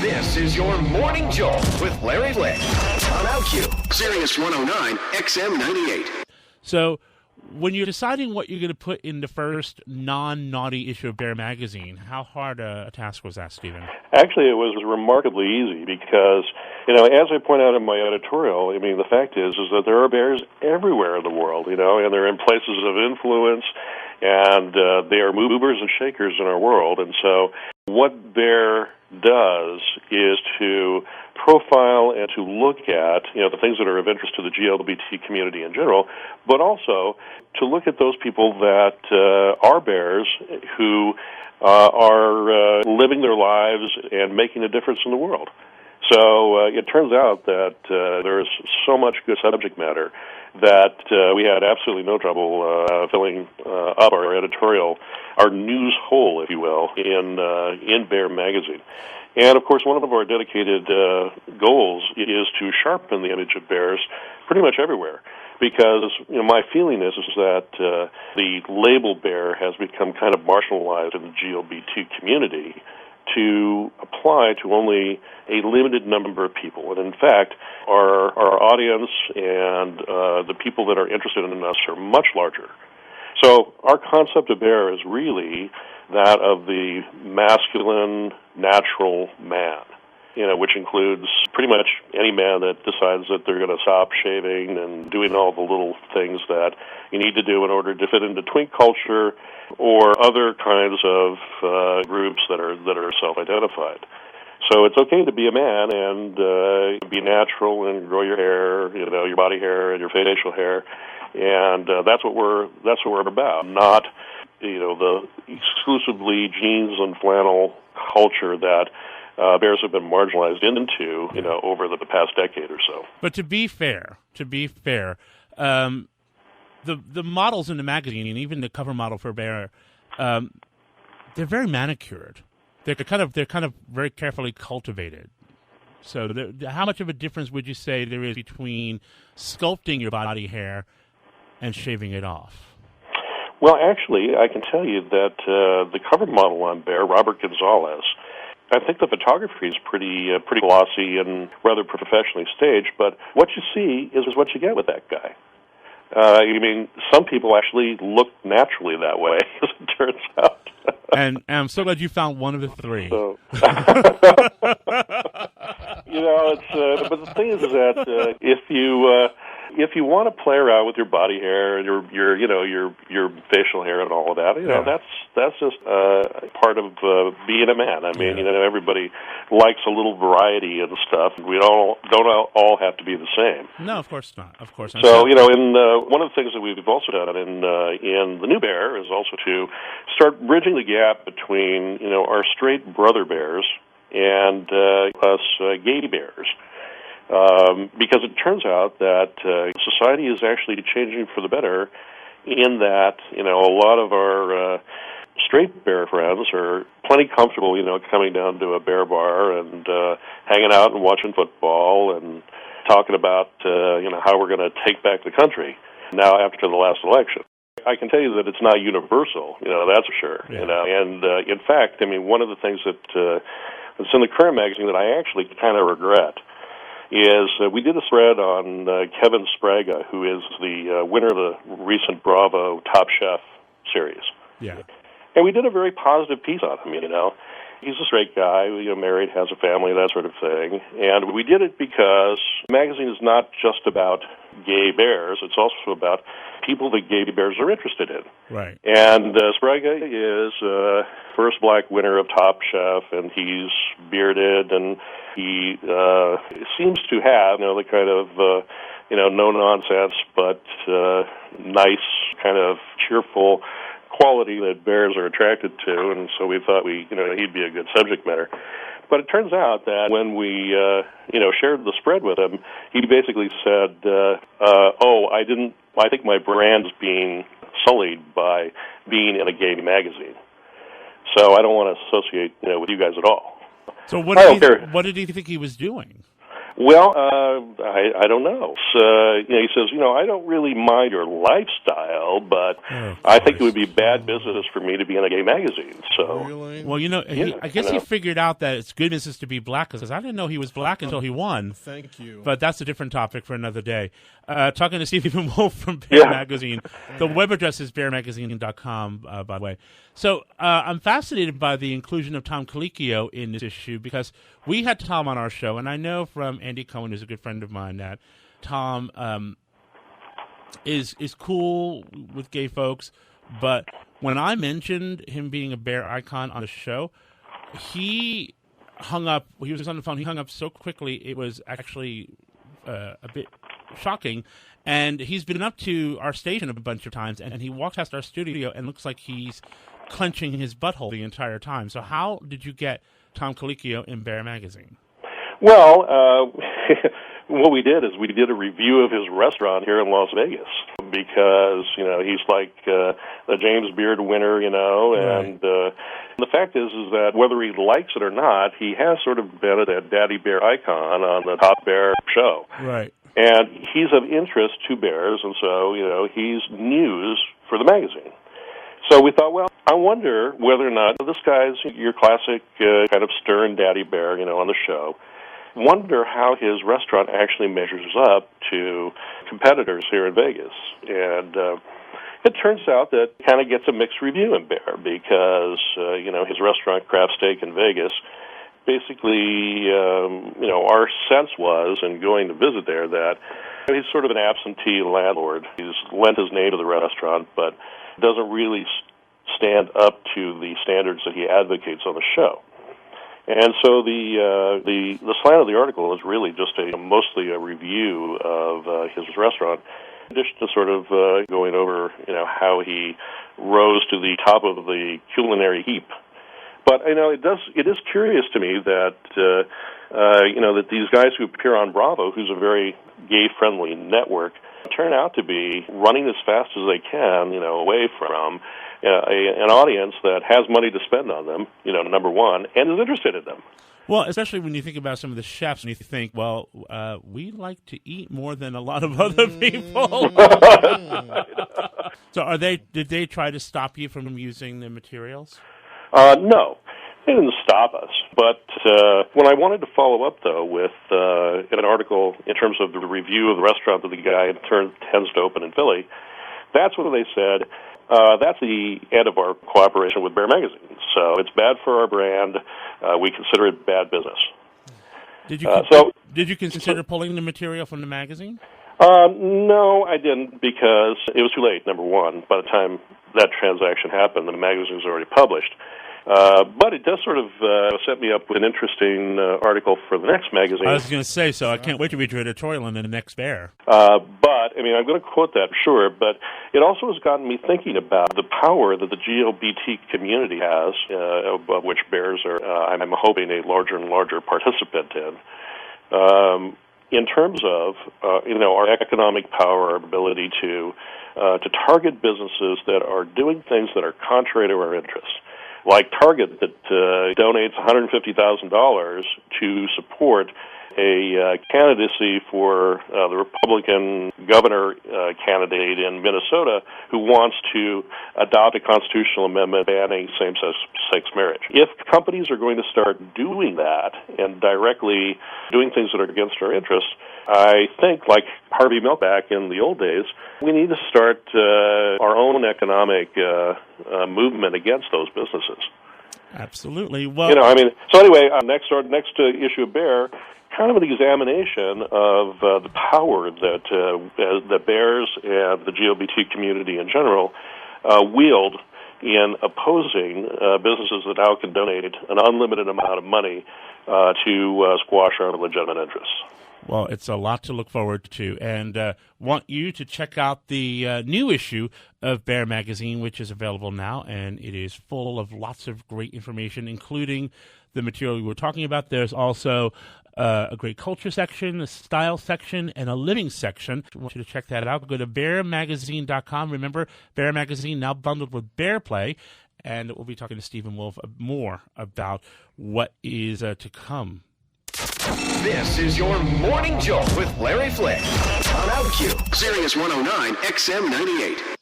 This is your Morning Jolt with Larry Flick on OutQ, Sirius 109, XM 98. So, when you're deciding what you're going to put in the first non-naughty issue of Bear Magazine, how hard a task was that, Steven? Actually, it was remarkably easy because, as I point out in my editorial, the fact is that there are bears everywhere in the world, and they're in places of influence, and they are movers and shakers in our world. And so what Bear does is to profile and to look at, the things that are of interest to the GLBT community in general, but also to look at those people that are bears who are living their lives and making a difference in the world. So it turns out that there's so much good subject matter that we had absolutely no trouble filling up our editorial, our news hole, if you will, in Bear Magazine. And, of course, one of our dedicated goals is to sharpen the image of bears pretty much everywhere. Because, my feeling is that the label bear has become kind of marginalized in the GLBT community to apply to only a limited number of people. And, in fact, our audience and the people that are interested in us are much larger. So our concept of bear is really that of the masculine, natural man, which includes pretty much any man that decides that they're going to stop shaving and doing all the little things that you need to do in order to fit into twink culture or other kinds of groups that are self-identified. So it's okay to be a man and be natural and grow your hair, your body hair and your facial hair, and that's what we're about. Not, the exclusively jeans and flannel culture that bears have been marginalized into, over the past decade or so. But to be fair, the models in the magazine and even the cover model for Bear, they're very manicured. They're kind of very carefully cultivated. So, how much of a difference would you say there is between sculpting your body hair and shaving it off? Well, actually, I can tell you that the cover model on Bear, Robert Gonzalez, I think the photography is pretty glossy and rather professionally staged, but what you see is what you get with that guy. Some people actually look naturally that way, as it turns out. And I'm so glad you found one of the three. So, but the thing is that if you want to play around with your body hair and your facial hair and all of that, that's just part of being a man. Everybody likes a little variety and stuff. We don't all have to be the same. No, of course not. Of course not. So one of the things that we've also done in the new Bear is also to start bridging the gap between our straight brother bears and us gay bears. Because it turns out that society is actually changing for the better in that, a lot of our straight bear friends are plenty comfortable, coming down to a bear bar and hanging out and watching football and talking about, how we're going to take back the country now after the last election. I can tell you that it's not universal, that's for sure. Yeah. And in fact, one of the things that's in the current magazine that I actually kind of regret is we did a spread on Kevin Sbraga, who is the winner of the recent Bravo Top Chef series. Yeah. And we did a very positive piece on him, He's a straight guy, married, has a family, that sort of thing. And we did it because the magazine is not just about gay bears. It's also about people that gay bears are interested in. Right. And Sbraga is first black winner of Top Chef, and he's bearded, and he seems to have, the kind of, no-nonsense but nice, kind of cheerful quality that bears are attracted to, and so we thought he'd be a good subject matter. But it turns out that when we shared the spread with him, he basically said, I think my brand's being sullied by being in a gay magazine, so I don't want to associate with you guys at all. So what did he think he was doing? Well, I don't know. He says, I don't really mind your lifestyle, but I think it would be bad business for me to be in a gay magazine. So, Really? Well, I guess he figured out that it's good business to be black, because I didn't know he was black until he won. Thank you. But that's a different topic for another day. Talking to Steven Wolfe from Bear Magazine. The web address is bearmagazine.com, by the way. So I'm fascinated by the inclusion of Tom Colicchio in this issue, because we had Tom on our show, and I know from Andy Cohen, who's a good friend of mine, that Tom is cool with gay folks. But when I mentioned him being a bear icon on the show, he hung up. He was on the phone. He hung up so quickly, it was actually a bit shocking. And he's been up to our station a bunch of times, and he walks past our studio and looks like he's clenching his butthole the entire time. So how did you get Tom Colicchio in Bear Magazine? Well, what we did is we did a review of his restaurant here in Las Vegas, because, he's like the James Beard winner, and the fact is that whether he likes it or not, he has sort of been a daddy bear icon on the Top Bear show. Right. And he's of interest to bears, and so, he's news for the magazine. So we thought, well, I wonder whether or not this guy's your classic kind of stern daddy bear, on the show. Wonder how his restaurant actually measures up to competitors here in Vegas. And it turns out that kind of gets a mixed review in Bear, because, his restaurant, Craft Steak in Vegas, basically, our sense was, in going to visit there, that he's sort of an absentee landlord. He's lent his name to the restaurant, but doesn't really stand up to the standards that he advocates on the show. And so the slant of the article is really just mostly a review of his restaurant, in addition to sort of going over how he rose to the top of the culinary heap. But it is curious to me that that these guys who appear on Bravo, who's a very gay-friendly network, turn out to be running as fast as they can, away from an audience that has money to spend on them, number one, and is interested in them. Well, especially when you think about some of the chefs, and you think, well, we like to eat more than a lot of other people. So did they try to stop you from using the materials? No. They didn't stop us. But when I wanted to follow up, though, with an article in terms of the review of the restaurant that the guy intends to open in Philly, that's when they said, that's the end of our cooperation with Bear Magazine. So it's bad for our brand. We consider it bad business. Did you consider pulling the material from the magazine? No, I didn't, because it was too late, number one. By the time that transaction happened, the magazine was already published. But it does sort of set me up with an interesting article for the next magazine. I was going to say, so I can't wait to read your editorial in the next Bear. But, I'm going to quote that, sure, but it also has gotten me thinking about the power that the GLBT community has, of which bears are, I'm hoping, a larger and larger participant in terms of, our economic power, our ability to target businesses that are doing things that are contrary to our interests. Like Target, that donates $150,000 to support a candidacy for the Republican governor candidate in Minnesota, who wants to adopt a constitutional amendment banning same-sex marriage. If companies are going to start doing that and directly doing things that are against our interests, I think, like Harvey Milk back in the old days, we need to start our own economic movement against those businesses. Absolutely. Well, So anyway, next issue of Bear, kind of an examination of the power that bears and the GLBT community in general wield in opposing businesses that now can donate an unlimited amount of money to squash our legitimate interests. Well, it's a lot to look forward to, and want you to check out the new issue of Bear Magazine, which is available now, and it is full of lots of great information, including the material we were talking about. There's also a great culture section, a style section, and a living section. I want you to check that out. Go to bearmagazine.com. Remember, Bear Magazine now bundled with Bear Play, and we'll be talking to Steven Wolfe more about what is to come. This is your Morning Jolt with Larry Flick on OutQ, Sirius 109 XM 98.